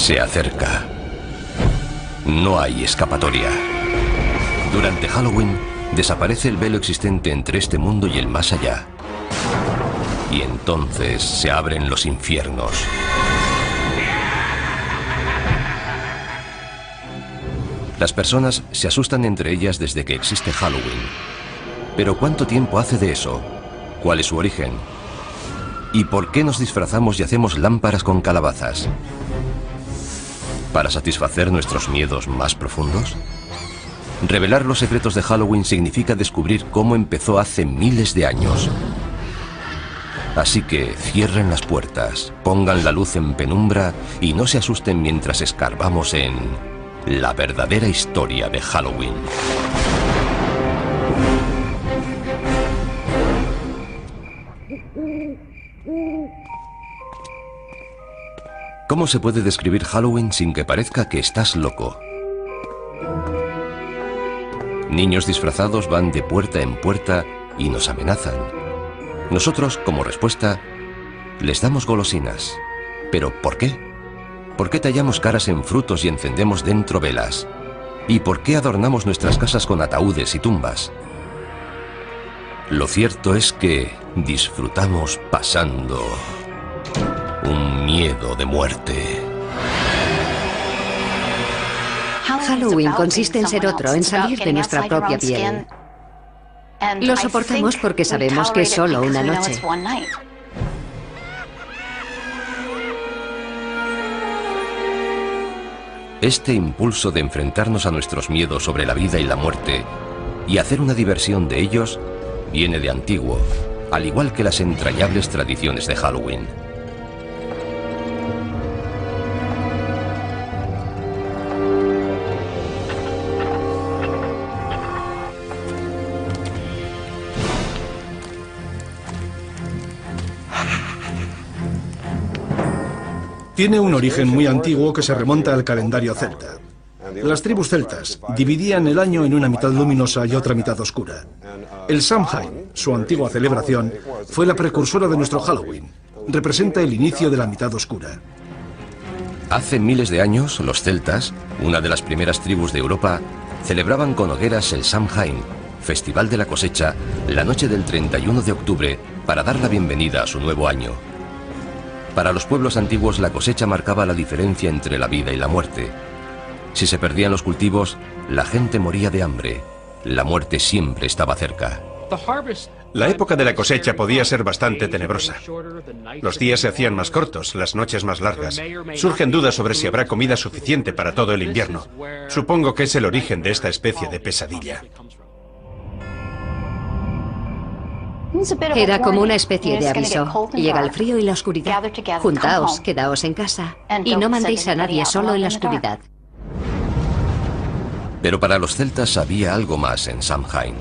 se acerca. No hay escapatoria. Durante Halloween, desaparece el velo existente entre este mundo y el más allá. Y entonces se abren los infiernos. Las personas se asustan entre ellas desde que existe Halloween. Pero ¿cuánto tiempo hace de eso? ¿Cuál es su origen? ¿Y por qué nos disfrazamos y hacemos lámparas con calabazas? ¿Para satisfacer nuestros miedos más profundos? Revelar los secretos de Halloween significa descubrir cómo empezó hace miles de años. Así que cierren las puertas, pongan la luz en penumbra y no se asusten mientras escarbamos en la verdadera historia de Halloween. ¿Cómo se puede describir Halloween sin que parezca que estás loco? Niños disfrazados van de puerta en puerta y nos amenazan. Nosotros, como respuesta, les damos golosinas. ¿Pero por qué? ¿Por qué tallamos caras en frutos y encendemos dentro velas? ¿Y por qué adornamos nuestras casas con ataúdes y tumbas? Lo cierto es que disfrutamos pasando un miedo de muerte. Halloween consiste en ser otro, en salir de nuestra propia piel. Lo soportamos porque sabemos que es solo una noche. Este impulso de enfrentarnos a nuestros miedos sobre la vida y la muerte y hacer una diversión de ellos viene de antiguo, al igual que las entrañables tradiciones de Halloween. Tiene un origen muy antiguo que se remonta al calendario celta. Las tribus celtas dividían el año en una mitad luminosa y otra mitad oscura. El Samhain, su antigua celebración, fue la precursora de nuestro Halloween. Representa el inicio de la mitad oscura. Hace miles de años, los celtas, una de las primeras tribus de Europa, celebraban con hogueras el Samhain, festival de la cosecha, la noche del 31 de octubre, para dar la bienvenida a su nuevo año. Para los pueblos antiguos, la cosecha marcaba la diferencia entre la vida y la muerte. Si se perdían los cultivos, la gente moría de hambre. La muerte siempre estaba cerca. La época de la cosecha podía ser bastante tenebrosa. Los días se hacían más cortos, las noches más largas. Surgen dudas sobre si habrá comida suficiente para todo el invierno. Supongo que es el origen de esta especie de pesadilla. Era como una especie de aviso. Llega el frío y la oscuridad. Juntaos, quedaos en casa y no mandéis a nadie solo en la oscuridad. Pero para los celtas había algo más en Samhain.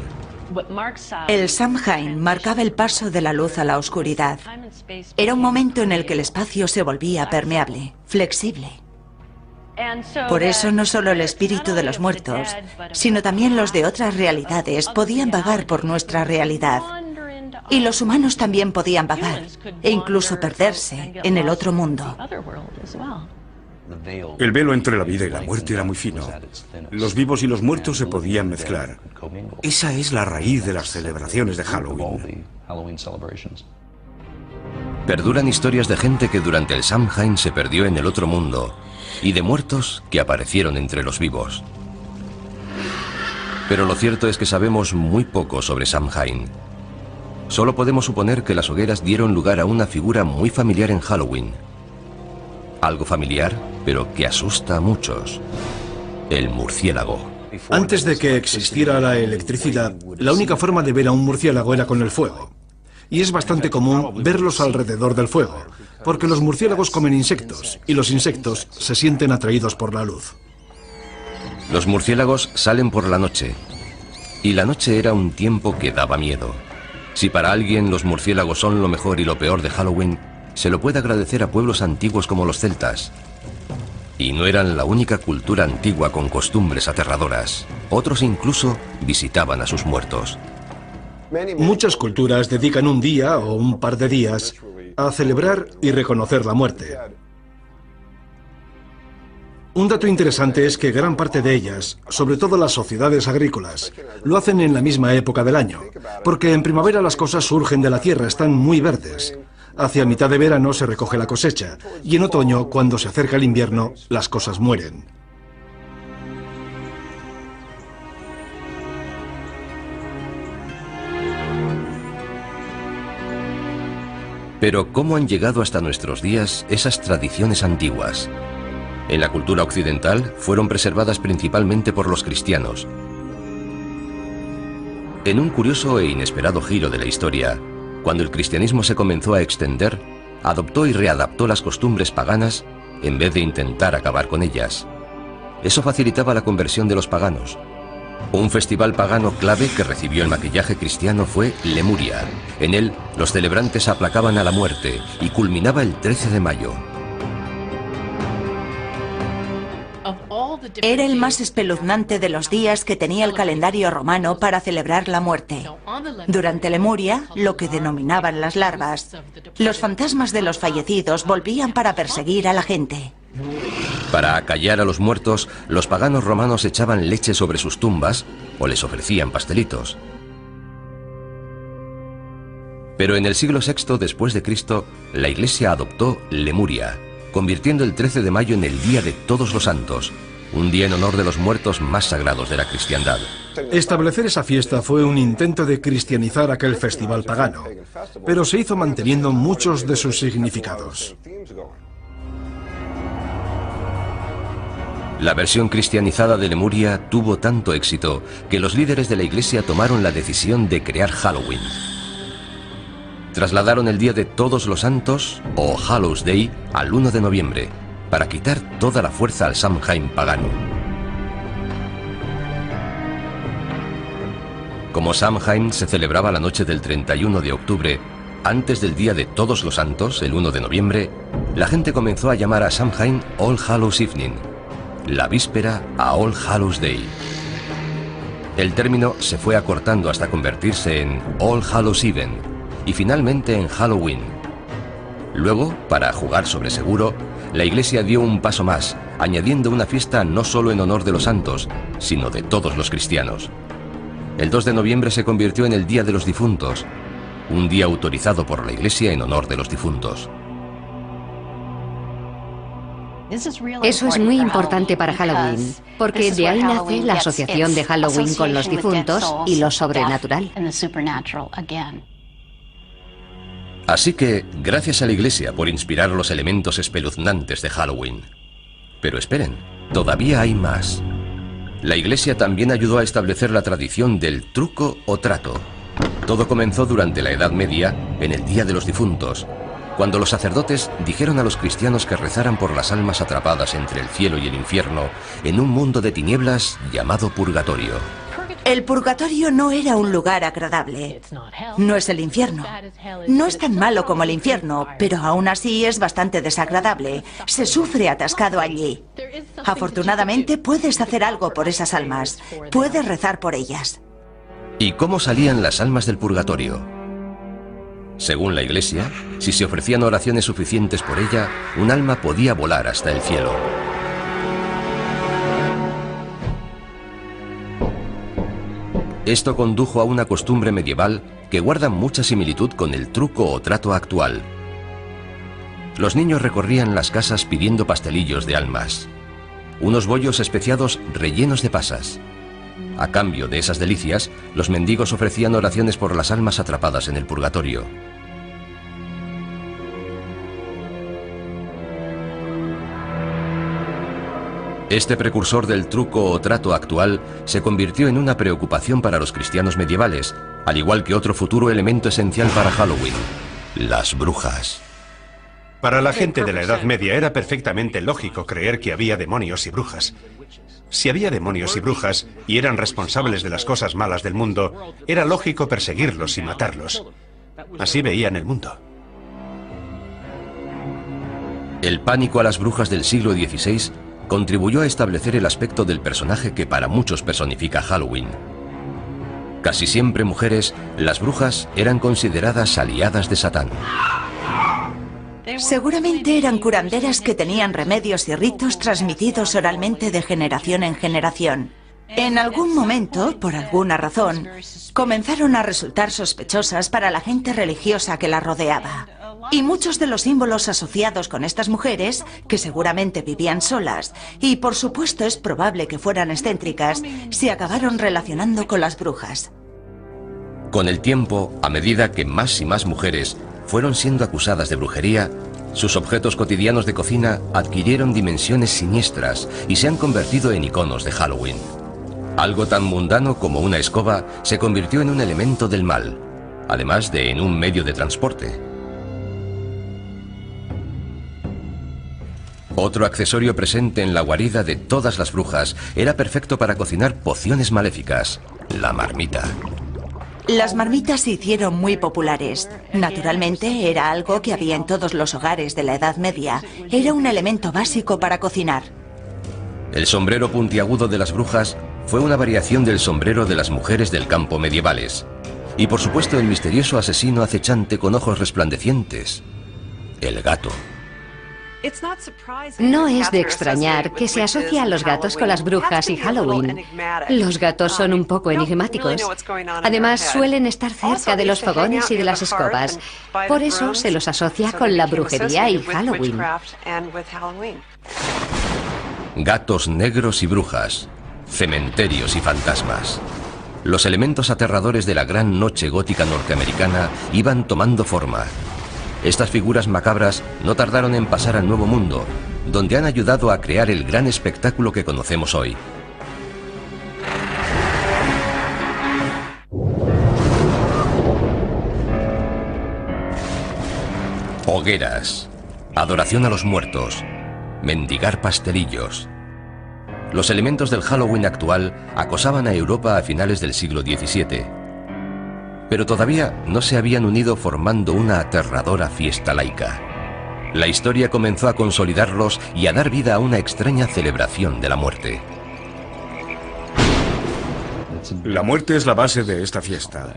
El Samhain marcaba el paso de la luz a la oscuridad. Era un momento en el que el espacio se volvía permeable, flexible. Por eso no solo el espíritu de los muertos, sino también los de otras realidades podían vagar por nuestra realidad. Y los humanos también podían vagar e incluso perderse en el otro mundo. El velo entre la vida y la muerte era muy fino. Los vivos y los muertos se podían mezclar. Esa es la raíz de las celebraciones de Halloween. Perduran historias de gente que durante el Samhain se perdió en el otro mundo y de muertos que aparecieron entre los vivos. Pero lo cierto es que sabemos muy poco sobre Samhain. Solo podemos suponer que las hogueras dieron lugar a una figura muy familiar en Halloween. Algo familiar, pero que asusta a muchos. El murciélago. Antes de que existiera la electricidad, la única forma de ver a un murciélago era con el fuego. Y es bastante común verlos alrededor del fuego, porque los murciélagos comen insectos, y los insectos se sienten atraídos por la luz. Los murciélagos salen por la noche, y la noche era un tiempo que daba miedo. Si para alguien los murciélagos son lo mejor y lo peor de Halloween, se lo puede agradecer a pueblos antiguos como los celtas. Y no eran la única cultura antigua con costumbres aterradoras. Otros incluso visitaban a sus muertos. Muchas culturas dedican un día o un par de días a celebrar y reconocer la muerte. Un dato interesante es que gran parte de ellas, sobre todo las sociedades agrícolas, lo hacen en la misma época del año, porque en primavera las cosas surgen de la tierra, están muy verdes. Hacia mitad de verano se recoge la cosecha, y en otoño, cuando se acerca el invierno, las cosas mueren. Pero ¿cómo han llegado hasta nuestros días esas tradiciones antiguas? En la cultura occidental fueron preservadas principalmente por los cristianos. En un curioso e inesperado giro de la historia, cuando el cristianismo se comenzó a extender, adoptó y readaptó las costumbres paganas en vez de intentar acabar con ellas. Eso facilitaba la conversión de los paganos. Un festival pagano clave que recibió el maquillaje cristiano fue Lemuria. En él, los celebrantes aplacaban a la muerte y culminaba el 13 de mayo. Era el más espeluznante de los días que tenía el calendario romano para celebrar la muerte. Durante Lemuria, lo que denominaban las larvas, los fantasmas de los fallecidos volvían para perseguir a la gente. Para acallar a los muertos, los paganos romanos echaban leche sobre sus tumbas o les ofrecían pastelitos. Pero en el siglo VI después de Cristo, la Iglesia adoptó Lemuria, convirtiendo el 13 de mayo en el Día de Todos los Santos, un día en honor de los muertos más sagrados de la cristiandad. Establecer esa fiesta fue un intento de cristianizar aquel festival pagano, pero se hizo manteniendo muchos de sus significados. La versión cristianizada de Lemuria tuvo tanto éxito que los líderes de la Iglesia tomaron la decisión de crear Halloween. Trasladaron el Día de Todos los Santos, o Hallows Day, al 1 de noviembre, para quitar toda la fuerza al Samhain pagano. Como Samhain se celebraba la noche del 31 de octubre, antes del Día de Todos los Santos, el 1 de noviembre, la gente comenzó a llamar a Samhain All Hallows Evening, la víspera a All Hallows Day. El término se fue acortando hasta convertirse en All Hallows Even y finalmente en Halloween. Luego, para jugar sobre seguro, la Iglesia dio un paso más, añadiendo una fiesta no solo en honor de los santos, sino de todos los cristianos. El 2 de noviembre se convirtió en el Día de los Difuntos, un día autorizado por la Iglesia en honor de los difuntos. Eso es muy importante para Halloween, porque de ahí nace la asociación de Halloween con los difuntos y lo sobrenatural. Así que, gracias a la Iglesia por inspirar los elementos espeluznantes de Halloween. Pero esperen, todavía hay más. La Iglesia también ayudó a establecer la tradición del truco o trato. Todo comenzó durante la Edad Media, en el Día de los Difuntos, cuando los sacerdotes dijeron a los cristianos que rezaran por las almas atrapadas entre el cielo y el infierno en un mundo de tinieblas llamado purgatorio. El purgatorio no era un lugar agradable. No es el infierno. No es tan malo como el infierno, pero aún así es bastante desagradable. Se sufre atascado allí. Afortunadamente puedes hacer algo por esas almas. Puedes rezar por ellas. ¿Y cómo salían las almas del purgatorio? Según la Iglesia, si se ofrecían oraciones suficientes por ella, un alma podía volar hasta el cielo. Esto condujo a una costumbre medieval que guarda mucha similitud con el truco o trato actual. Los niños recorrían las casas pidiendo pastelillos de almas, unos bollos especiados rellenos de pasas. A cambio de esas delicias, los mendigos ofrecían oraciones por las almas atrapadas en el purgatorio. Este precursor del truco o trato actual se convirtió en una preocupación para los cristianos medievales, al igual que otro futuro elemento esencial para Halloween: las brujas. Para la gente de la Edad Media era perfectamente lógico creer que había demonios y brujas. Si había demonios y brujas y eran responsables de las cosas malas del mundo, era lógico perseguirlos y matarlos. Así veían el mundo. El pánico a las brujas del siglo XVI contribuyó a establecer el aspecto del personaje que para muchos personifica Halloween. Casi siempre mujeres, las brujas eran consideradas aliadas de Satán. Seguramente eran curanderas que tenían remedios y ritos transmitidos oralmente de generación en generación. En algún momento, por alguna razón, comenzaron a resultar sospechosas para la gente religiosa que la rodeaba. Y muchos de los símbolos asociados con estas mujeres, que seguramente vivían solas, y por supuesto es probable que fueran excéntricas, se acabaron relacionando con las brujas. Con el tiempo, a medida que más y más mujeres fueron siendo acusadas de brujería, sus objetos cotidianos de cocina adquirieron dimensiones siniestras y se han convertido en iconos de Halloween. Algo tan mundano como una escoba se convirtió en un elemento del mal, además de en un medio de transporte. Otro accesorio presente en la guarida de todas las brujas era perfecto para cocinar pociones maléficas: la marmita. Las marmitas se hicieron muy populares. Naturalmente, era algo que había en todos los hogares de la Edad Media. Era un elemento básico para cocinar. El sombrero puntiagudo de las brujas fue una variación del sombrero de las mujeres del campo medievales. Y por supuesto el misterioso asesino acechante con ojos resplandecientes: el gato. No es de extrañar que se asocie a los gatos con las brujas y Halloween. Los gatos son un poco enigmáticos. Además, suelen estar cerca de los fogones y de las escobas. Por eso se los asocia con la brujería y Halloween. Gatos negros y brujas, cementerios y fantasmas. Los elementos aterradores de la gran noche gótica norteamericana iban tomando forma. Estas figuras macabras no tardaron en pasar al Nuevo Mundo, donde han ayudado a crear el gran espectáculo que conocemos hoy. Hogueras, adoración a los muertos, mendigar pastelillos. Los elementos del Halloween actual acosaban a Europa a finales del siglo XVII. Pero todavía no se habían unido formando una aterradora fiesta laica. La historia comenzó a consolidarlos y a dar vida a una extraña celebración de la muerte. La muerte es la base de esta fiesta.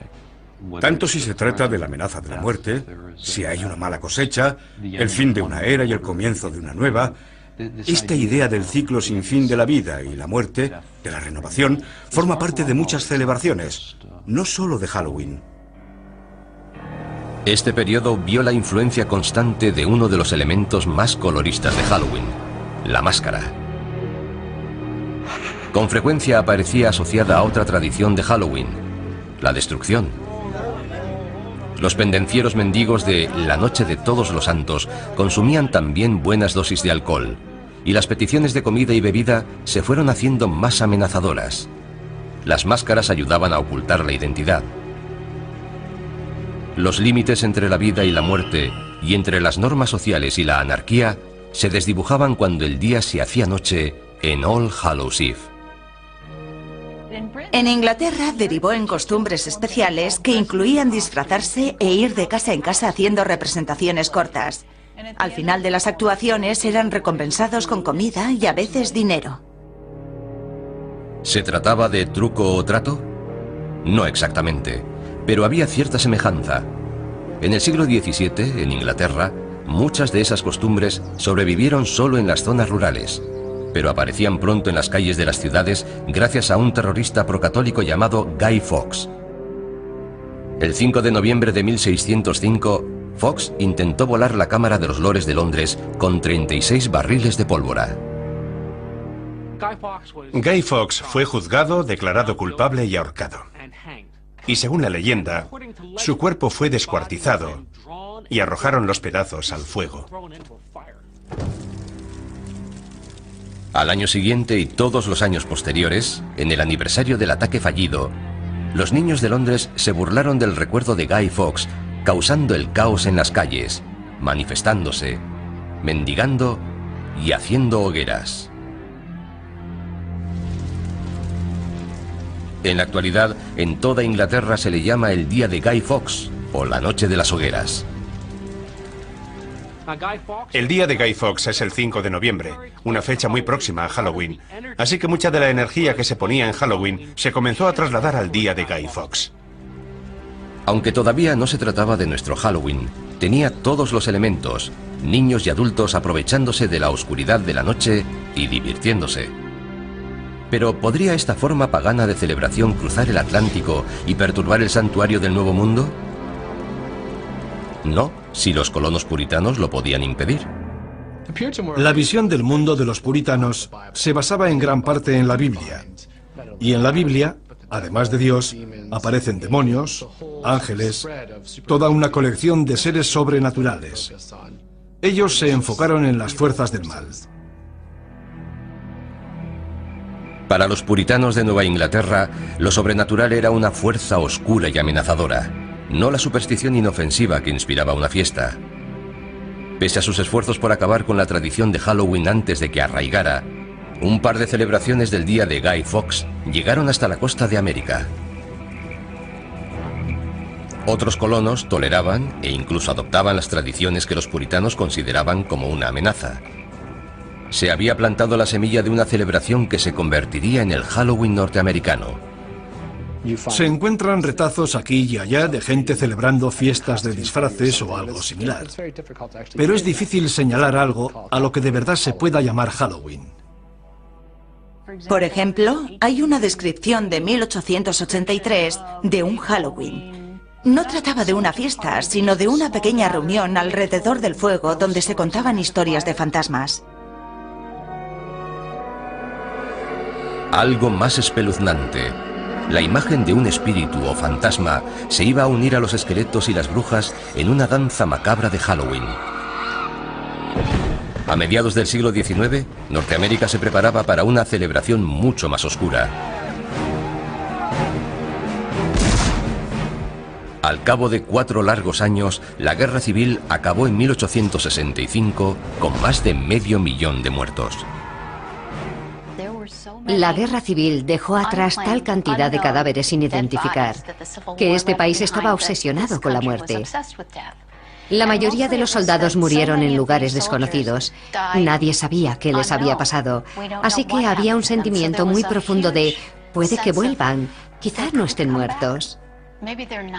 Tanto si se trata de la amenaza de la muerte, si hay una mala cosecha, el fin de una era y el comienzo de una nueva. Esta idea del ciclo sin fin de la vida y la muerte, de la renovación, forma parte de muchas celebraciones, no solo de Halloween. Este periodo vio la influencia constante de uno de los elementos más coloristas de Halloween: la máscara. Con frecuencia aparecía asociada a otra tradición de Halloween: la destrucción. Los pendencieros mendigos de la Noche de Todos los Santos consumían también buenas dosis de alcohol, y las peticiones de comida y bebida se fueron haciendo más amenazadoras. Las máscaras ayudaban a ocultar la identidad. Los límites entre la vida y la muerte, y entre las normas sociales y la anarquía, se desdibujaban cuando el día se hacía noche en All Hallows Eve. En Inglaterra derivó en costumbres especiales que incluían disfrazarse e ir de casa en casa haciendo representaciones cortas. Al final de las actuaciones eran recompensados con comida y a veces dinero. ¿Se trataba de truco o trato? No exactamente, pero había cierta semejanza. En el siglo XVII, en Inglaterra, muchas de esas costumbres sobrevivieron solo en las zonas rurales, pero aparecían pronto en las calles de las ciudades gracias a un terrorista procatólico llamado Guy Fawkes. El 5 de noviembre de 1605, Fawkes intentó volar la Cámara de los Lores de Londres con 36 barriles de pólvora. Guy Fawkes fue juzgado, declarado culpable y ahorcado. Y según la leyenda, su cuerpo fue descuartizado y arrojaron los pedazos al fuego. Al año siguiente y todos los años posteriores, en el aniversario del ataque fallido, los niños de Londres se burlaron del recuerdo de Guy Fawkes, causando el caos en las calles, manifestándose, mendigando y haciendo hogueras. En la actualidad, en toda Inglaterra se le llama el Día de Guy Fawkes o la Noche de las Hogueras. El día de Guy Fawkes es el 5 de noviembre, una fecha muy próxima a Halloween. Así que mucha de la energía que se ponía en Halloween se comenzó a trasladar al día de Guy Fawkes. Aunque todavía no se trataba de nuestro Halloween, tenía todos los elementos, niños y adultos aprovechándose de la oscuridad de la noche y divirtiéndose. Pero ¿podría esta forma pagana de celebración cruzar el Atlántico y perturbar el santuario del Nuevo Mundo? No, si los colonos puritanos lo podían impedir. La visión del mundo de los puritanos se basaba en gran parte en la Biblia. Y en la Biblia, además de Dios, aparecen demonios, ángeles, toda una colección de seres sobrenaturales. Ellos se enfocaron en las fuerzas del mal. Para los puritanos de Nueva Inglaterra, lo sobrenatural era una fuerza oscura y amenazadora, no la superstición inofensiva que inspiraba una fiesta. Pese a sus esfuerzos por acabar con la tradición de Halloween antes de que arraigara, un par de celebraciones del día de Guy Fawkes llegaron hasta la costa de América. Otros colonos toleraban e incluso adoptaban las tradiciones que los puritanos consideraban como una amenaza. Se había plantado la semilla de una celebración que se convertiría en el Halloween norteamericano. Se encuentran retazos aquí y allá de gente celebrando fiestas de disfraces o algo similar. Pero es difícil señalar algo a lo que de verdad se pueda llamar Halloween. Por ejemplo, hay una descripción de 1883 de un Halloween. No trataba de una fiesta, sino de una pequeña reunión alrededor del fuego donde se contaban historias de fantasmas. Algo más espeluznante. La imagen de un espíritu o fantasma se iba a unir a los esqueletos y las brujas en una danza macabra de Halloween. A mediados del siglo XIX, Norteamérica se preparaba para una celebración mucho más oscura. Al cabo de 4 largos años, la Guerra Civil acabó en 1865 con más de 500.000 de muertos. La guerra civil dejó atrás tal cantidad de cadáveres sin identificar que este país estaba obsesionado con la muerte. La mayoría de los soldados murieron en lugares desconocidos. Nadie sabía qué les había pasado. Así que había un sentimiento muy profundo de puede que vuelvan, quizá no estén muertos.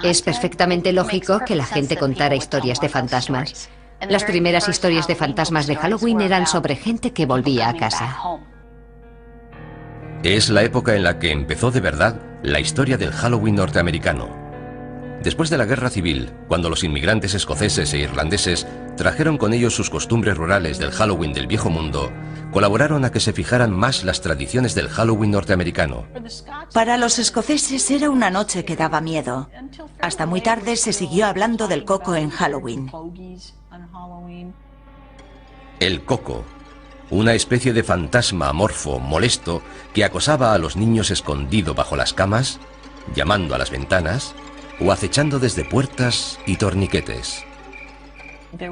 Es perfectamente lógico que la gente contara historias de fantasmas. Las primeras historias de fantasmas de Halloween eran sobre gente que volvía a casa. Es la época en la que empezó de verdad la historia del Halloween norteamericano. Después de la Guerra Civil, cuando los inmigrantes escoceses e irlandeses trajeron con ellos sus costumbres rurales del Halloween del Viejo Mundo, colaboraron a que se fijaran más las tradiciones del Halloween norteamericano. Para los escoceses era una noche que daba miedo. Hasta muy tarde se siguió hablando del coco en Halloween. El coco, una especie de fantasma amorfo, molesto, que acosaba a los niños escondido bajo las camas, llamando a las ventanas o acechando desde puertas y torniquetes.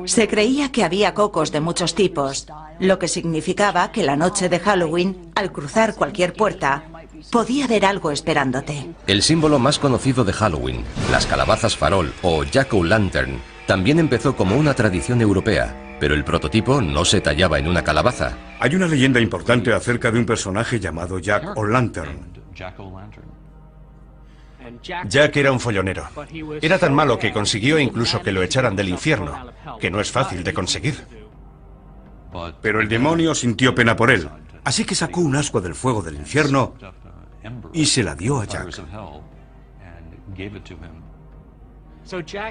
Se creía que había cocos de muchos tipos, lo que significaba que la noche de Halloween, al cruzar cualquier puerta, podía haber algo esperándote. El símbolo más conocido de Halloween, las calabazas farol o jack-o'-lantern, también empezó como una tradición europea, pero el prototipo no se tallaba en una calabaza. Hay una leyenda importante acerca de un personaje llamado Jack O'Lantern. Jack era un follonero. Era tan malo que consiguió incluso que lo echaran del infierno, que no es fácil de conseguir. Pero el demonio sintió pena por él, así que sacó un ascua del fuego del infierno y se la dio a Jack.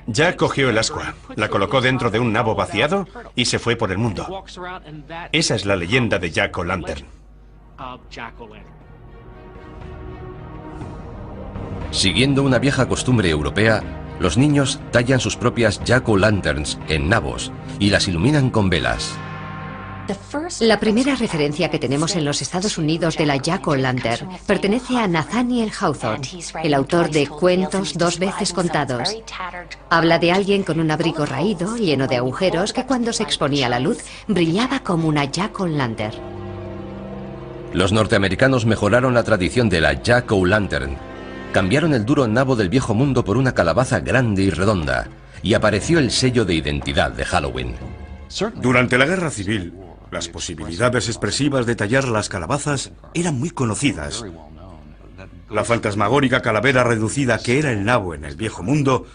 Jack cogió el ascua, la colocó dentro de un nabo vaciado y se fue por el mundo. Esa es la leyenda de Jack O'Lantern. Siguiendo una vieja costumbre europea, los niños tallan sus propias jack-o'-lanterns en nabos y las iluminan con velas. La primera referencia que tenemos en los Estados Unidos de la jack-o'-lantern pertenece a Nathaniel Hawthorne, el autor de Cuentos 2 veces contados. Habla de alguien con un abrigo raído, lleno de agujeros, que cuando se exponía a la luz brillaba como una jack-o'-lantern. Los norteamericanos mejoraron la tradición de la jack-o'-lantern. Cambiaron el duro nabo del Viejo Mundo por una calabaza grande y redonda, y apareció el sello de identidad de Halloween. Durante la Guerra Civil, las posibilidades expresivas de tallar las calabazas eran muy conocidas. La fantasmagórica calavera reducida que era el nabo en el Viejo Mundo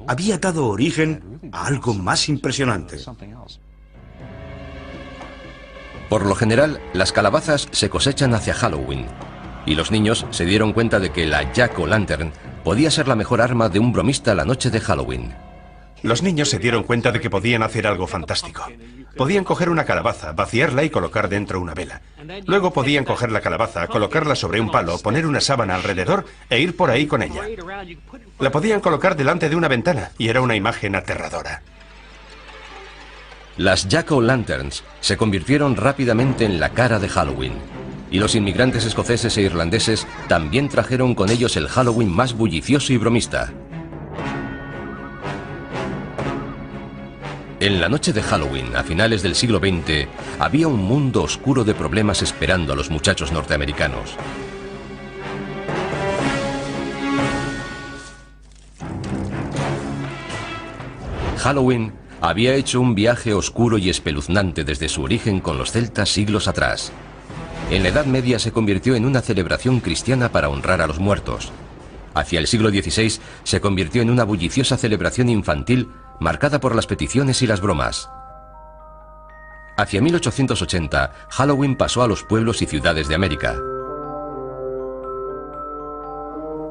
había dado origen a algo más impresionante. Por lo general, las calabazas se cosechan hacia Halloween, y los niños se dieron cuenta de que la Jack-o'-lantern podía ser la mejor arma de un bromista la noche de Halloween. Los niños se dieron cuenta de que podían hacer algo fantástico. Podían coger una calabaza, vaciarla y colocar dentro una vela. Luego podían coger la calabaza, colocarla sobre un palo, poner una sábana alrededor e ir por ahí con ella. La podían colocar delante de una ventana y era una imagen aterradora. Las Jack-o'-lanterns se convirtieron rápidamente en la cara de Halloween, y los inmigrantes escoceses e irlandeses también trajeron con ellos el Halloween más bullicioso y bromista. En la noche de Halloween, a finales del siglo XX, había un mundo oscuro de problemas esperando a los muchachos norteamericanos. Halloween había hecho un viaje oscuro y espeluznante desde su origen con los celtas siglos atrás. En la Edad Media se convirtió en una celebración cristiana para honrar a los muertos. Hacia el siglo XVI se convirtió en una bulliciosa celebración infantil marcada por las peticiones y las bromas. Hacia 1880, Halloween pasó a los pueblos y ciudades de América.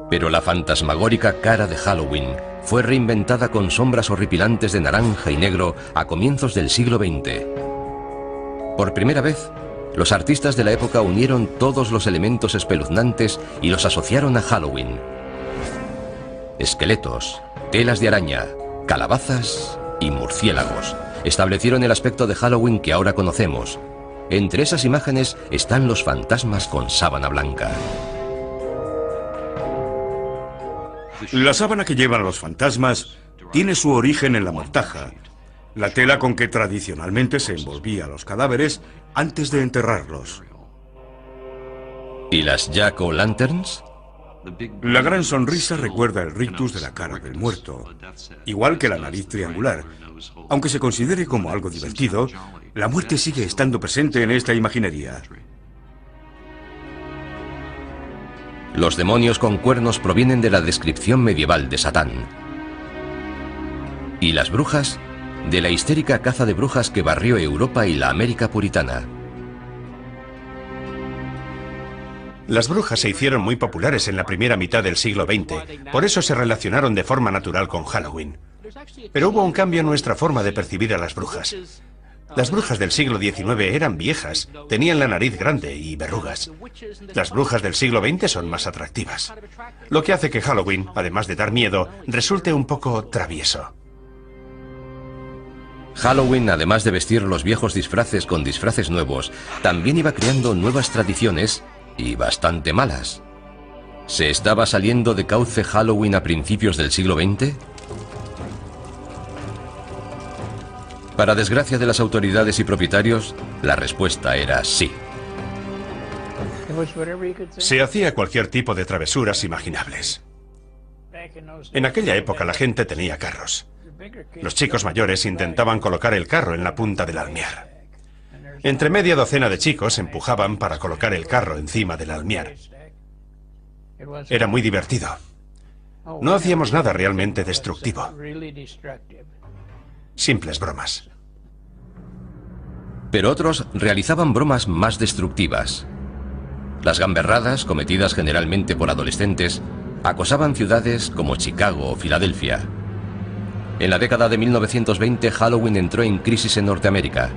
Pero la fantasmagórica cara de Halloween fue reinventada con sombras horripilantes de naranja y negro a comienzos del siglo XX. Por primera vez, los artistas de la época unieron todos los elementos espeluznantes y los asociaron a Halloween. Esqueletos, telas de araña, calabazas y murciélagos establecieron el aspecto de Halloween que ahora conocemos. Entre esas imágenes están los fantasmas con sábana blanca. La sábana que llevan los fantasmas tiene su origen en la mortaja, la tela con que tradicionalmente se envolvía a los cadáveres antes de enterrarlos. ¿Y las Jack-o'-lanterns? La gran sonrisa recuerda el rictus de la cara del muerto, igual que la nariz triangular. Aunque se considere como algo divertido, la muerte sigue estando presente en esta imaginería. Los demonios con cuernos provienen de la descripción medieval de Satán. ¿Y las brujas? De la histérica caza de brujas que barrió Europa y la América puritana. Las brujas se hicieron muy populares en la primera mitad del siglo XX, por eso se relacionaron de forma natural con Halloween. Pero hubo un cambio en nuestra forma de percibir a las brujas. Las brujas del siglo XIX eran viejas, tenían la nariz grande y verrugas. Las brujas del siglo XX son más atractivas, lo que hace que Halloween, además de dar miedo, resulte un poco travieso. Halloween, además de vestir los viejos disfraces con disfraces nuevos, también iba creando nuevas tradiciones y bastante malas. ¿Se estaba saliendo de cauce Halloween a principios del siglo XX? Para desgracia de las autoridades y propietarios, la respuesta era sí. Se hacía cualquier tipo de travesuras imaginables. En aquella época la gente tenía carros. Los chicos mayores intentaban colocar el carro en la punta del almiar. Entre media docena de chicos empujaban para colocar el carro encima del almiar. Era muy divertido. No hacíamos nada realmente destructivo. Simples bromas. Pero otros realizaban bromas más destructivas. Las gamberradas, cometidas generalmente por adolescentes, acosaban ciudades como Chicago o Filadelfia. En la década de 1920, Halloween entró en crisis en Norteamérica.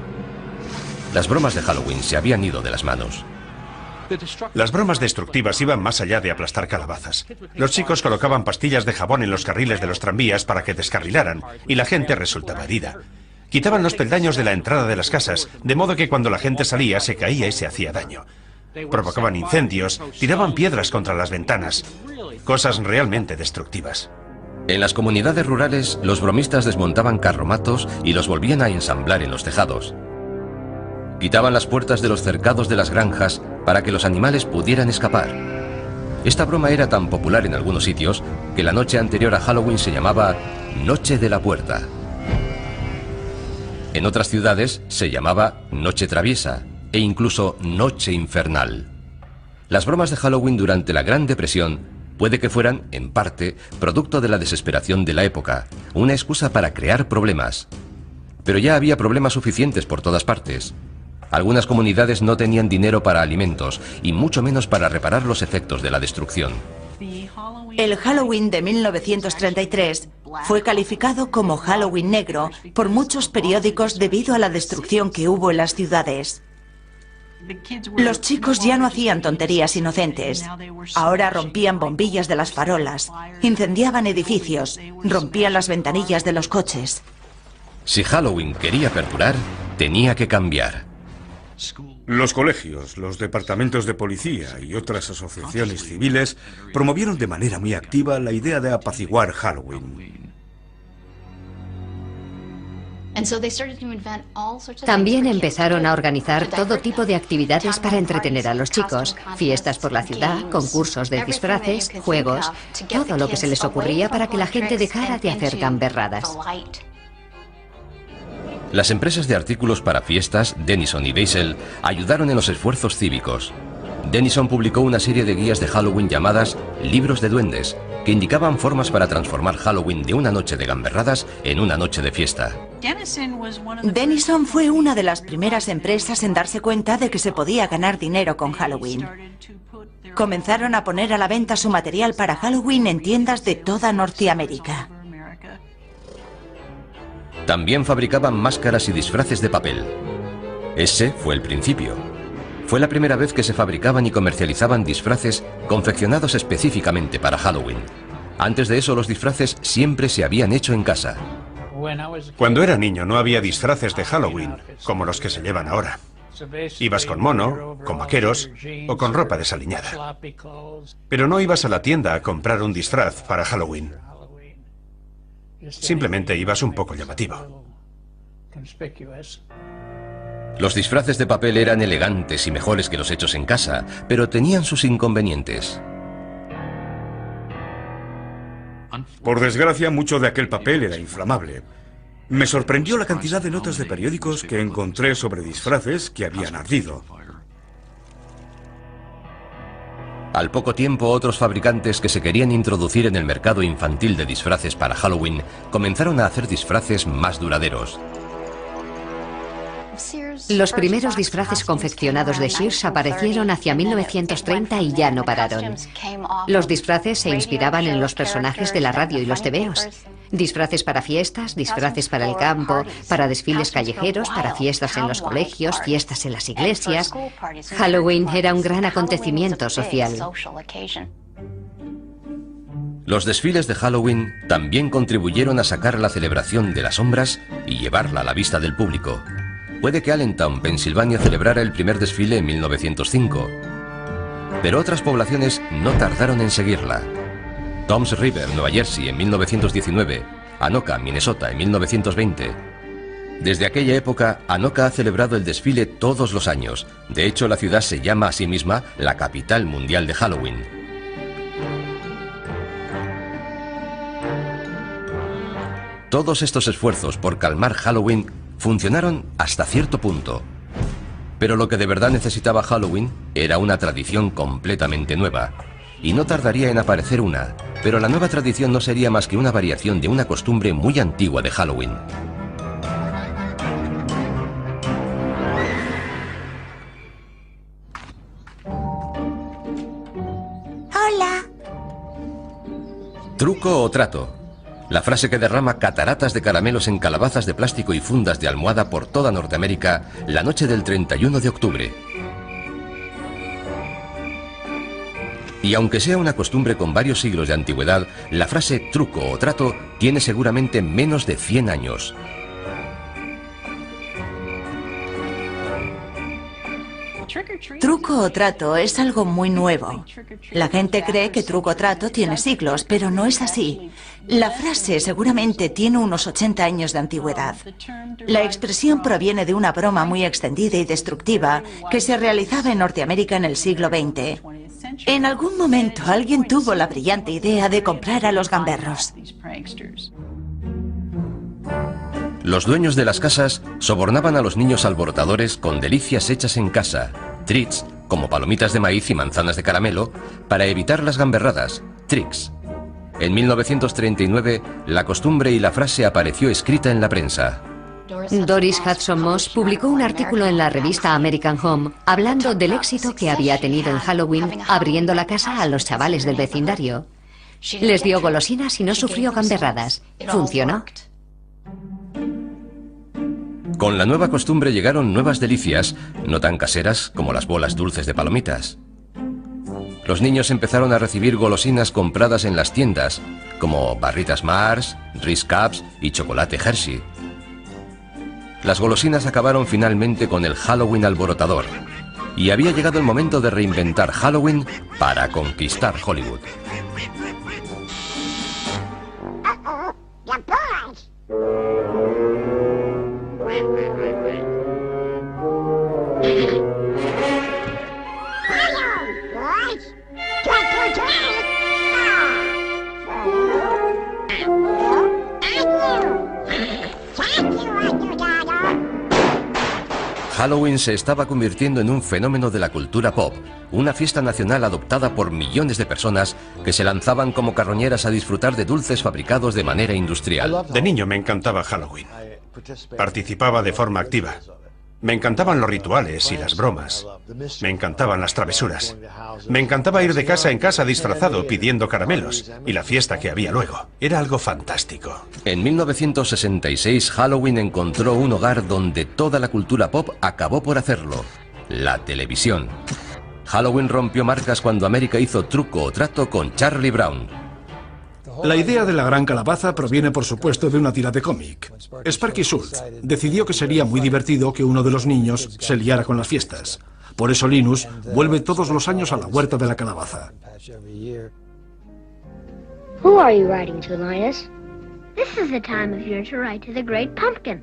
Las bromas de Halloween se habían ido de las manos. Las bromas destructivas iban más allá de aplastar calabazas. Los chicos colocaban pastillas de jabón en los carriles de los tranvías para que descarrilaran, y la gente resultaba herida. Quitaban los peldaños de la entrada de las casas, de modo que cuando la gente salía se caía y se hacía daño. Provocaban incendios, tiraban piedras contra las ventanas. Cosas realmente destructivas. En las comunidades rurales, los bromistas desmontaban carromatos y los volvían a ensamblar en los tejados. Quitaban las puertas de los cercados de las granjas para que los animales pudieran escapar. Esta broma era tan popular en algunos sitios que la noche anterior a Halloween se llamaba Noche de la Puerta. En otras ciudades se llamaba Noche Traviesa e incluso Noche Infernal. Las bromas de Halloween durante la Gran Depresión puede que fueran, en parte, producto de la desesperación de la época, una excusa para crear problemas. Pero ya había problemas suficientes por todas partes. Algunas comunidades no tenían dinero para alimentos y mucho menos para reparar los efectos de la destrucción. El Halloween de 1933 fue calificado como Halloween negro por muchos periódicos debido a la destrucción que hubo en las ciudades. Los chicos ya no hacían tonterías inocentes. Ahora rompían bombillas de las farolas, incendiaban edificios, rompían las ventanillas de los coches. Si Halloween quería perdurar, tenía que cambiar. Los colegios, los departamentos de policía y otras asociaciones civiles promovieron de manera muy activa la idea de apaciguar Halloween. También empezaron a organizar todo tipo de actividades para entretener a los chicos. Fiestas por la ciudad, concursos de disfraces, juegos, todo lo que se les ocurría para que la gente dejara de hacer gamberradas. Las empresas de artículos para fiestas, Denison y Beisel, ayudaron en los esfuerzos cívicos. Denison publicó una serie de guías de Halloween llamadas Libros de Duendes, que indicaban formas para transformar Halloween de una noche de gamberradas en una noche de fiesta. Denison fue una de las primeras empresas en darse cuenta de que se podía ganar dinero con Halloween. Comenzaron a poner a la venta su material para Halloween en tiendas de toda Norteamérica. También fabricaban máscaras y disfraces de papel. Ese fue el principio. Fue la primera vez que se fabricaban y comercializaban disfraces confeccionados específicamente para Halloween. Antes de eso, los disfraces siempre se habían hecho en casa. Cuando era niño no había disfraces de Halloween, como los que se llevan ahora. Ibas con mono, con vaqueros o con ropa desaliñada. Pero no ibas a la tienda a comprar un disfraz para Halloween. Simplemente ibas un poco llamativo. Los disfraces de papel eran elegantes y mejores que los hechos en casa, pero tenían sus inconvenientes. Por desgracia, mucho de aquel papel era inflamable. Me sorprendió la cantidad de notas de periódicos que encontré sobre disfraces que habían ardido. Al poco tiempo, otros fabricantes que se querían introducir en el mercado infantil de disfraces para Halloween comenzaron a hacer disfraces más duraderos. Los primeros disfraces confeccionados de Sears aparecieron hacia 1930 y ya no pararon. Los disfraces se inspiraban en los personajes de la radio y los tebeos. Disfraces para fiestas, disfraces para el campo, para desfiles callejeros, para fiestas en los colegios, fiestas en las iglesias. Halloween era un gran acontecimiento social. Los desfiles de Halloween también contribuyeron a sacar la celebración de las sombras y llevarla a la vista del público. Puede que Allentown, Pensilvania, celebrara el primer desfile en 1905, pero otras poblaciones no tardaron en seguirla. Toms River, Nueva Jersey, en 1919, Anoka, Minnesota, en 1920. Desde aquella época, Anoka ha celebrado el desfile todos los años. De hecho, la ciudad se llama a sí misma la capital mundial de Halloween. Todos estos esfuerzos por calmar Halloween funcionaron hasta cierto punto. Pero lo que de verdad necesitaba Halloween era una tradición completamente nueva. Y no tardaría en aparecer una, pero la nueva tradición no sería más que una variación de una costumbre muy antigua de Halloween. Hola. Truco o trato. La frase que derrama cataratas de caramelos en calabazas de plástico y fundas de almohada por toda Norteamérica la noche del 31 de octubre. Y aunque sea una costumbre con varios siglos de antigüedad, la frase truco o trato tiene seguramente menos de 100 años. Truco o trato es algo muy nuevo. La gente cree que truco o trato tiene siglos, pero no es así. La frase seguramente tiene unos 80 años de antigüedad. La expresión proviene de una broma muy extendida y destructiva que se realizaba en Norteamérica en el siglo XX. En algún momento alguien tuvo la brillante idea de comprar a los gamberros. Los dueños de las casas sobornaban a los niños alborotadores con delicias hechas en casa, treats, como palomitas de maíz y manzanas de caramelo, para evitar las gamberradas, tricks. En 1939, la costumbre y la frase apareció escrita en la prensa. Doris Hudson Moss publicó un artículo en la revista American Home hablando del éxito que había tenido en Halloween abriendo la casa a los chavales del vecindario. Les dio golosinas y no sufrió gamberradas. Funcionó. Con la nueva costumbre llegaron nuevas delicias, no tan caseras como las bolas dulces de palomitas. Los niños empezaron a recibir golosinas compradas en las tiendas, como barritas Mars, Ritz Cups y chocolate Hershey. Las golosinas acabaron finalmente con el Halloween alborotador, y había llegado el momento de reinventar Halloween para conquistar Hollywood. Halloween se estaba convirtiendo en un fenómeno de la cultura pop, una fiesta nacional adoptada por millones de personas que se lanzaban como carroñeras a disfrutar de dulces fabricados de manera industrial. De niño me encantaba Halloween. Participaba de forma activa. Me encantaban los rituales y las bromas. Me encantaban las travesuras. Me encantaba ir de casa en casa disfrazado pidiendo caramelos y la fiesta que había luego. Era algo fantástico. En 1966 Halloween encontró un hogar donde toda la cultura pop acabó por hacerlo: la televisión. Halloween rompió marcas cuando América hizo Truco o Trato con Charlie Brown. La idea de la gran calabaza proviene, por supuesto, de una tira de cómic. Sparky Schultz decidió que sería muy divertido que uno de los niños se liara con las fiestas. Por eso Linus vuelve todos los años a la huerta de la calabaza. Who are you writing to, Linus? This is the time of year to write to the Great Pumpkin.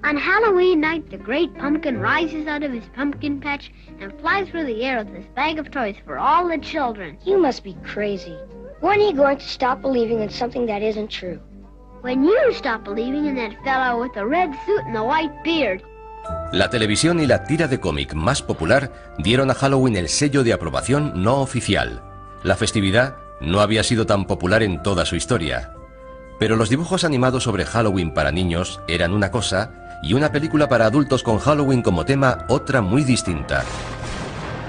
On Halloween night, the Great Pumpkin rises out of his pumpkin patch and flies through the air with this bag of toys for all the children. You must be crazy. When are you going to stop believing in something that isn't true? When you stop believing in that fellow with the red suit and the white beard. La televisión y la tira de cómic más popular dieron a Halloween el sello de aprobación no oficial. La festividad no había sido tan popular en toda su historia. Pero los dibujos animados sobre Halloween para niños eran una cosa y una película para adultos con Halloween como tema otra muy distinta.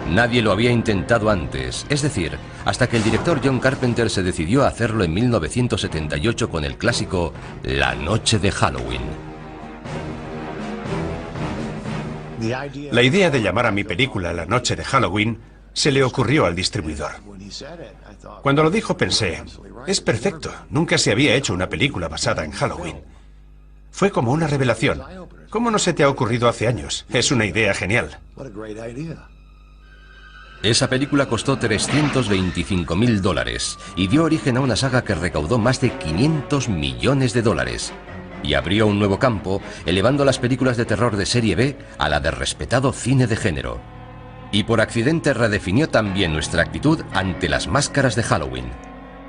Nadie lo había intentado antes, es decir, hasta que el director John Carpenter se decidió a hacerlo en 1978 con el clásico La Noche de Halloween. La idea de llamar a mi película La Noche de Halloween se le ocurrió al distribuidor. Cuando lo dijo pensé, es perfecto, nunca se había hecho una película basada en Halloween. Fue como una revelación. ¿Cómo no se te ha ocurrido hace años? Es una idea genial. Esa película costó $325.000 y dio origen a una saga que recaudó más de $500 millones y abrió un nuevo campo, elevando las películas de terror de serie B a la de respetado cine de género. Y por accidente redefinió también nuestra actitud ante las máscaras de Halloween.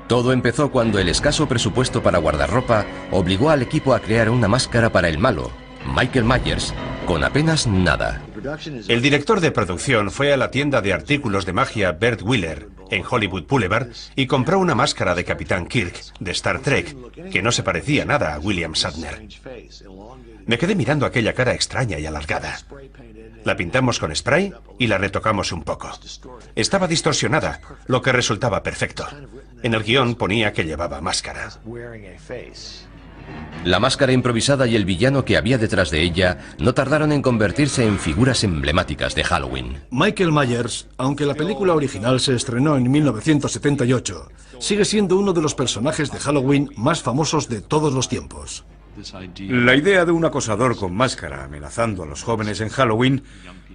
Todo empezó cuando el escaso presupuesto para guardarropa obligó al equipo a crear una máscara para el malo, Michael Myers, con apenas nada. El director de producción fue a la tienda de artículos de magia Bert Wheeler, en Hollywood Boulevard, y compró una máscara de Capitán Kirk, de Star Trek, que no se parecía nada a William Shatner. Me quedé mirando aquella cara extraña y alargada. La pintamos con spray y la retocamos un poco. Estaba distorsionada, lo que resultaba perfecto. En el guión ponía que llevaba máscara. La máscara improvisada y el villano que había detrás de ella no tardaron en convertirse en figuras emblemáticas de Halloween. Michael Myers, aunque la película original se estrenó en 1978, sigue siendo uno de los personajes de Halloween más famosos de todos los tiempos. La idea de un acosador con máscara amenazando a los jóvenes en Halloween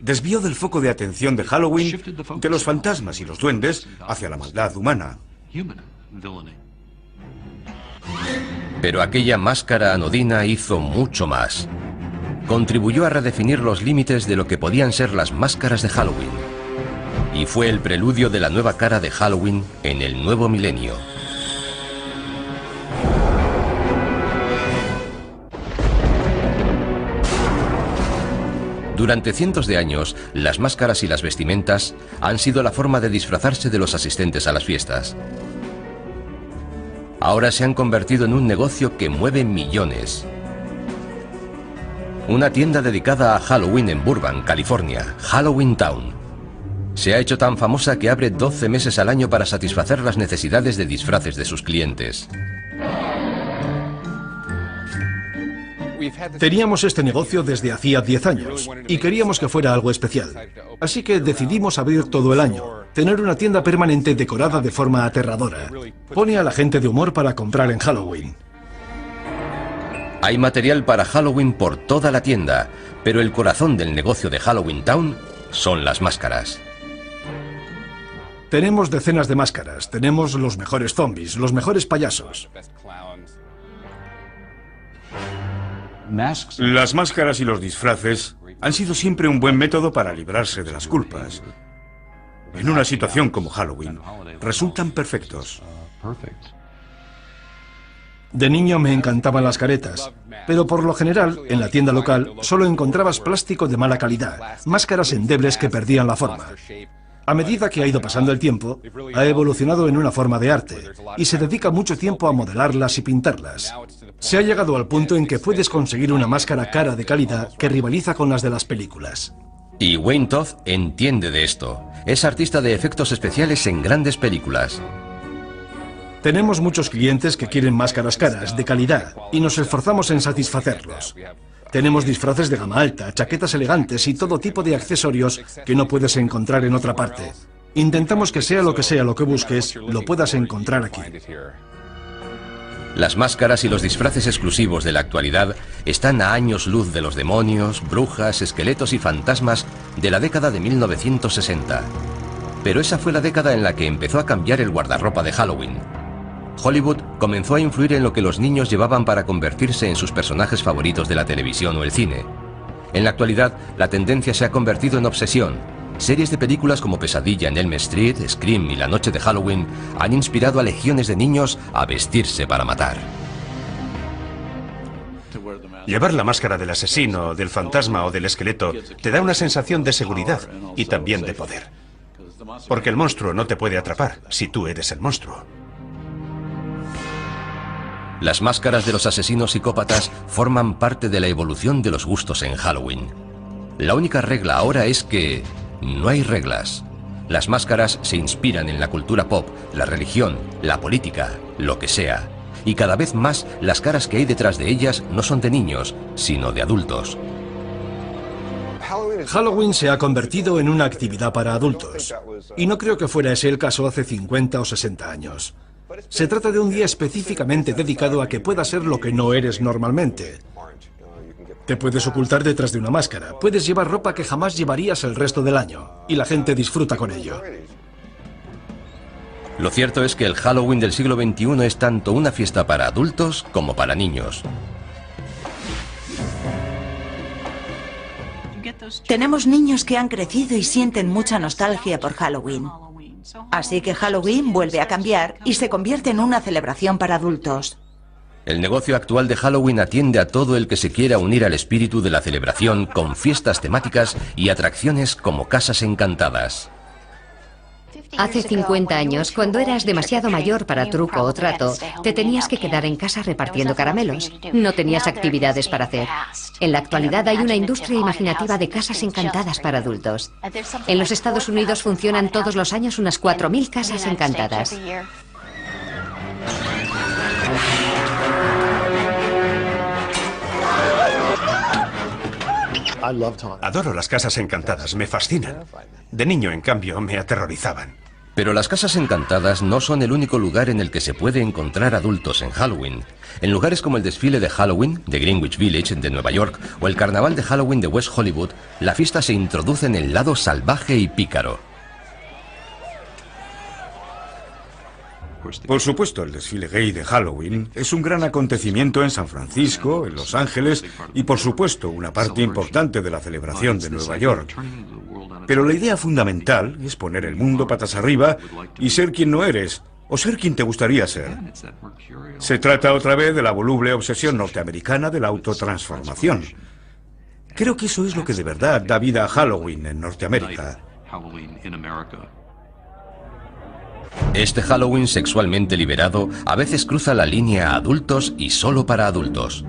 desvió del foco de atención de Halloween de los fantasmas y los duendes hacia la maldad humana. Pero aquella máscara anodina hizo mucho más. Contribuyó a redefinir los límites de lo que podían ser las máscaras de Halloween. Y fue el preludio de la nueva cara de Halloween en el nuevo milenio. Durante cientos de años, las máscaras y las vestimentas han sido la forma de disfrazarse de los asistentes a las fiestas. Ahora se han convertido en un negocio que mueve millones. Una tienda dedicada a Halloween en Burbank, California, Halloween Town. Se ha hecho tan famosa que abre 12 meses al año para satisfacer las necesidades de disfraces de sus clientes. Teníamos este negocio desde hacía 10 años y queríamos que fuera algo especial. Así que decidimos abrir todo el año, tener una tienda permanente decorada de forma aterradora. Pone a la gente de humor para comprar en Halloween. Hay material para Halloween por toda la tienda, pero el corazón del negocio de Halloween Town son las máscaras. Tenemos decenas de máscaras, tenemos los mejores zombies, los mejores payasos. Las máscaras y los disfraces han sido siempre un buen método para librarse de las culpas. En una situación como Halloween, resultan perfectos. De niño me encantaban las caretas, pero por lo general, en la tienda local, solo encontrabas plástico de mala calidad, máscaras endebles que perdían la forma. A medida que ha ido pasando el tiempo, ha evolucionado en una forma de arte, y se dedica mucho tiempo a modelarlas y pintarlas. Se ha llegado al punto en que puedes conseguir una máscara cara de calidad que rivaliza con las de las películas. Y Wayne Todd entiende de esto. Es artista de efectos especiales en grandes películas. Tenemos muchos clientes que quieren máscaras caras, de calidad, y nos esforzamos en satisfacerlos. Tenemos disfraces de gama alta, chaquetas elegantes y todo tipo de accesorios que no puedes encontrar en otra parte. Intentamos que sea lo que busques, lo puedas encontrar aquí. Las máscaras y los disfraces exclusivos de la actualidad están a años luz de los demonios, brujas, esqueletos y fantasmas de la década de 1960. Pero esa fue la década en la que empezó a cambiar el guardarropa de Halloween. Hollywood comenzó a influir en lo que los niños llevaban para convertirse en sus personajes favoritos de la televisión o el cine. En la actualidad, la tendencia se ha convertido en obsesión. Series de películas como Pesadilla en Elm Street, Scream y La Noche de Halloween han inspirado a legiones de niños a vestirse para matar. Llevar la máscara del asesino, del fantasma o del esqueleto te da una sensación de seguridad y también de poder. Porque el monstruo no te puede atrapar si tú eres el monstruo. Las máscaras de los asesinos psicópatas forman parte de la evolución de los gustos en Halloween. La única regla ahora es que no hay reglas. Las máscaras se inspiran en la cultura pop, la religión, la política, lo que sea. Y cada vez más las caras que hay detrás de ellas no son de niños, sino de adultos. Halloween se ha convertido en una actividad para adultos. Y no creo que fuera ese el caso hace 50 o 60 años. Se trata de un día específicamente dedicado a que puedas ser lo que no eres normalmente. Te puedes ocultar detrás de una máscara, puedes llevar ropa que jamás llevarías el resto del año, y la gente disfruta con ello. Lo cierto es que el Halloween del siglo XXI es tanto una fiesta para adultos como para niños. Tenemos niños que han crecido y sienten mucha nostalgia por Halloween. Así que Halloween vuelve a cambiar y se convierte en una celebración para adultos. El negocio actual de Halloween atiende a todo el que se quiera unir al espíritu de la celebración con fiestas temáticas y atracciones como casas encantadas. Hace 50 años, cuando eras demasiado mayor para truco o trato, te tenías que quedar en casa repartiendo caramelos. No tenías actividades para hacer. En la actualidad hay una industria imaginativa de casas encantadas para adultos. En los Estados Unidos funcionan todos los años unas 4.000 casas encantadas. Adoro las casas encantadas, me fascinan. De niño, en cambio, me aterrorizaban. Pero las casas encantadas no son el único lugar en el que se puede encontrar adultos en Halloween. En lugares como el desfile de Halloween de Greenwich Village de Nueva York o el carnaval de Halloween de West Hollywood, la fiesta se introduce en el lado salvaje y pícaro. Por supuesto, el desfile gay de Halloween es un gran acontecimiento en San Francisco, en Los Ángeles y, por supuesto, una parte importante de la celebración de Nueva York. Pero la idea fundamental es poner el mundo patas arriba y ser quien no eres, o ser quien te gustaría ser. Se trata otra vez de la voluble obsesión norteamericana de la autotransformación. Creo que eso es lo que de verdad da vida a Halloween en Norteamérica. Este Halloween sexualmente liberado a veces cruza la línea a adultos y solo para adultos.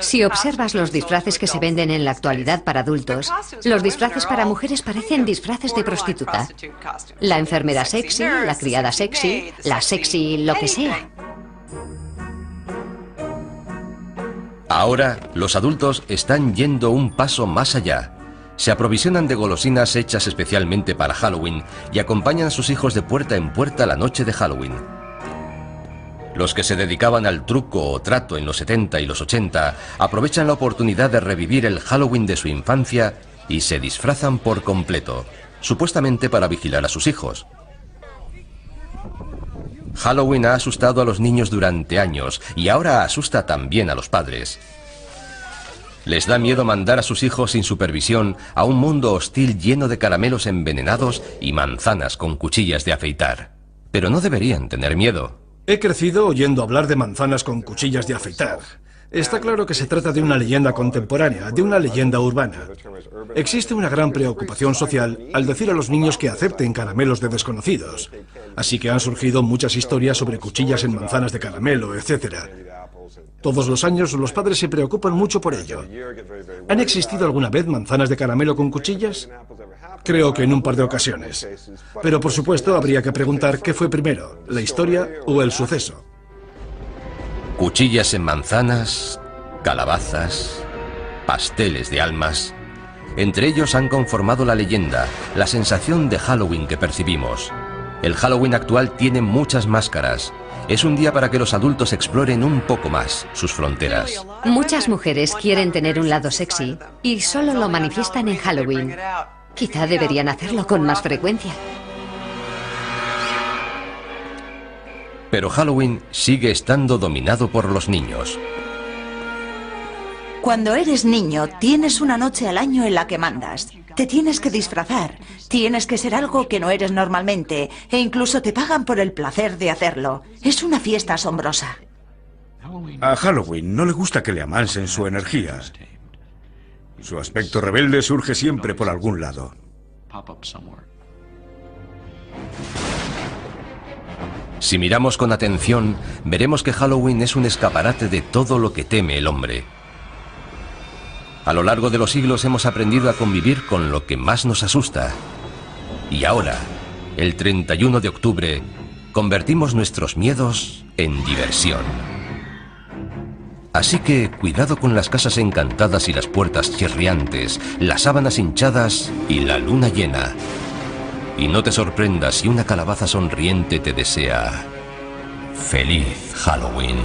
Si observas los disfraces que se venden en la actualidad para adultos, los disfraces para mujeres parecen disfraces de prostituta. La enfermera sexy, la criada sexy, la sexy lo que sea. Ahora, los adultos están yendo un paso más allá. Se aprovisionan de golosinas hechas especialmente para Halloween y acompañan a sus hijos de puerta en puerta la noche de Halloween. Los que se dedicaban al truco o trato en los 70 y los 80 aprovechan la oportunidad de revivir el Halloween de su infancia y se disfrazan por completo, supuestamente para vigilar a sus hijos. Halloween ha asustado a los niños durante años y ahora asusta también a los padres. Les da miedo mandar a sus hijos sin supervisión a un mundo hostil lleno de caramelos envenenados y manzanas con cuchillas de afeitar. Pero no deberían tener miedo. He crecido oyendo hablar de manzanas con cuchillas de afeitar. Está claro que se trata de una leyenda contemporánea, de una leyenda urbana. Existe una gran preocupación social al decir a los niños que acepten caramelos de desconocidos. Así que han surgido muchas historias sobre cuchillas en manzanas de caramelo, etc. Todos los años los padres se preocupan mucho por ello. ¿Han existido alguna vez manzanas de caramelo con cuchillas? Creo que en un par de ocasiones. Pero por supuesto habría que preguntar qué fue primero, la historia o el suceso. Cuchillas en manzanas, calabazas, pasteles de almas. Entre ellos han conformado la leyenda, la sensación de Halloween que percibimos. El Halloween actual tiene muchas máscaras. Es un día para que los adultos exploren un poco más sus fronteras. Muchas mujeres quieren tener un lado sexy y solo lo manifiestan en Halloween. Quizá deberían hacerlo con más frecuencia. Pero Halloween sigue estando dominado por los niños. Cuando eres niño, tienes una noche al año en la que mandas. Te tienes que disfrazar, tienes que ser algo que no eres normalmente, e incluso te pagan por el placer de hacerlo. Es una fiesta asombrosa. A Halloween no le gusta que le amansen su energía. Su aspecto rebelde surge siempre por algún lado. Si miramos con atención, veremos que Halloween es un escaparate de todo lo que teme el hombre. A lo largo de los siglos hemos aprendido a convivir con lo que más nos asusta. Y ahora, el 31 de octubre, convertimos nuestros miedos en diversión. Así que cuidado con las casas encantadas y las puertas chirriantes, las sábanas hinchadas y la luna llena. Y no te sorprendas si una calabaza sonriente te desea ¡Feliz Halloween!